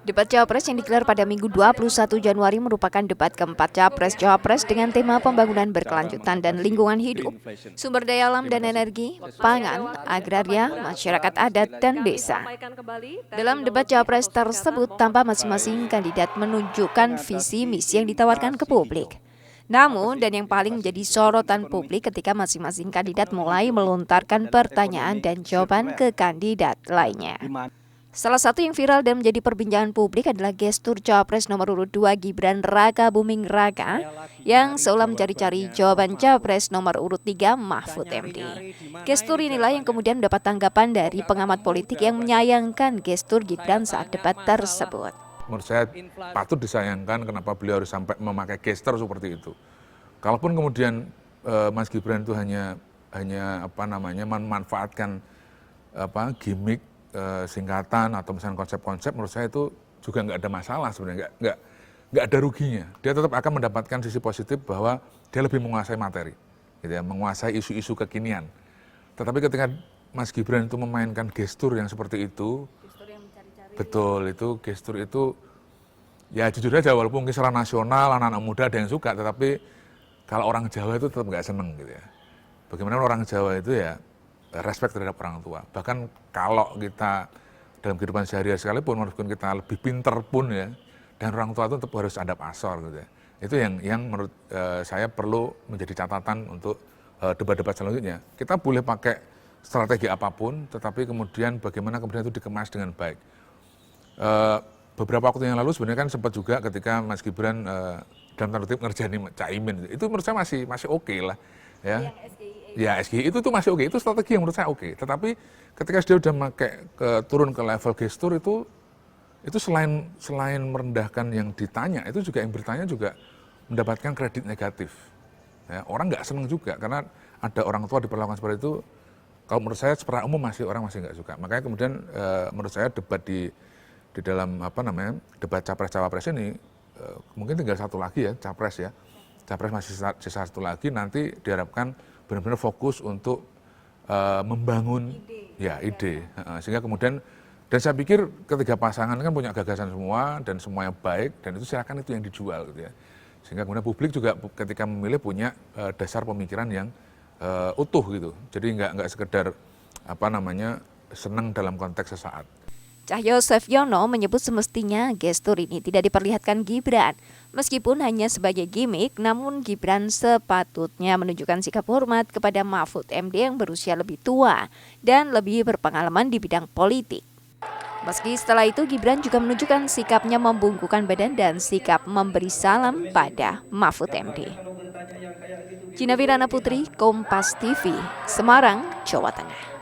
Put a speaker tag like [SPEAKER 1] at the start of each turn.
[SPEAKER 1] Debat Cawapres yang digelar pada Minggu 21 Januari merupakan debat keempat Capres-Cawapres dengan tema pembangunan berkelanjutan dan lingkungan hidup, sumber daya alam dan energi, pangan, agraria, masyarakat adat, dan desa. Dalam debat Cawapres tersebut, tanpa masing-masing kandidat menunjukkan visi misi yang ditawarkan ke publik. Namun, dan yang paling menjadi sorotan publik ketika masing-masing kandidat mulai melontarkan pertanyaan dan jawaban ke kandidat lainnya. Salah satu yang viral dan menjadi perbincangan publik adalah gestur Cawapres nomor urut 2 Gibran Raka Buming Raka yang seolah mencari-cari jawaban Cawapres nomor urut 3 Mahfud MD. Gestur inilah yang kemudian mendapat tanggapan dari pengamat politik yang menyayangkan gestur Gibran saat debat tersebut.
[SPEAKER 2] Menurut saya patut disayangkan kenapa beliau harus sampai memakai gestur seperti itu. Kalaupun kemudian Mas Gibran itu hanya memanfaatkan gimmick, singkatan atau misalnya konsep-konsep, menurut saya itu juga nggak ada masalah sebenarnya, nggak ada ruginya. Dia tetap akan mendapatkan sisi positif bahwa dia lebih menguasai materi, gitu ya, menguasai isu-isu kekinian. Tetapi ketika Mas Gibran itu memainkan gestur yang seperti itu, betul, itu gestur itu ya jujur aja, walaupun secara nasional anak-anak muda ada yang suka, tetapi kalau orang Jawa itu tetap nggak seneng, gitu ya. Bagaimana orang Jawa itu ya respect terhadap orang tua. Bahkan kalau kita dalam kehidupan sehari-hari sekalipun, meskipun kita lebih pinter pun ya, dan orang tua itu tetap harus ada pasor, gitu ya. Itu yang menurut saya perlu menjadi catatan untuk debat-debat selanjutnya. Kita boleh pakai strategi apapun, tetapi kemudian bagaimana kemudian itu dikemas dengan baik. Beberapa waktu yang lalu sebenarnya kan sempat juga ketika Mas Gibran dalam tanda kutip ngerjain Caimin, itu menurut saya masih oke lah, ya. Ya SGI itu masih oke, itu strategi yang menurut saya oke. Tetapi ketika dia udah turun ke level gestur itu selain merendahkan yang ditanya, itu juga yang bertanya juga mendapatkan kredit negatif. Ya, orang nggak seneng juga karena ada orang tua diperlakukan seperti itu. Kalau menurut saya secara umum orang masih nggak suka. Makanya kemudian menurut saya debat di dalam debat capres-cawapres ini mungkin tinggal satu lagi ya, capres ya. Capres masih sisa satu lagi, nanti diharapkan benar-benar fokus untuk membangun ide. Sehingga kemudian, dan saya pikir ketiga pasangan kan punya gagasan semua dan semuanya baik, dan itu silakan itu yang dijual, gitu ya. Sehingga kemudian publik juga ketika memilih punya dasar pemikiran yang utuh, gitu. Jadi nggak sekedar senang dalam konteks sesaat.
[SPEAKER 1] Cahyo Seviono menyebut semestinya gestur ini tidak diperlihatkan Gibran. Meskipun hanya sebagai gimmick, namun Gibran sepatutnya menunjukkan sikap hormat kepada Mahfud MD yang berusia lebih tua dan lebih berpengalaman di bidang politik. Meski setelah itu Gibran juga menunjukkan sikapnya membungkukkan badan dan sikap memberi salam pada Mahfud MD. Gina Wirana Putri, Kompas TV, Semarang, Jawa Tengah.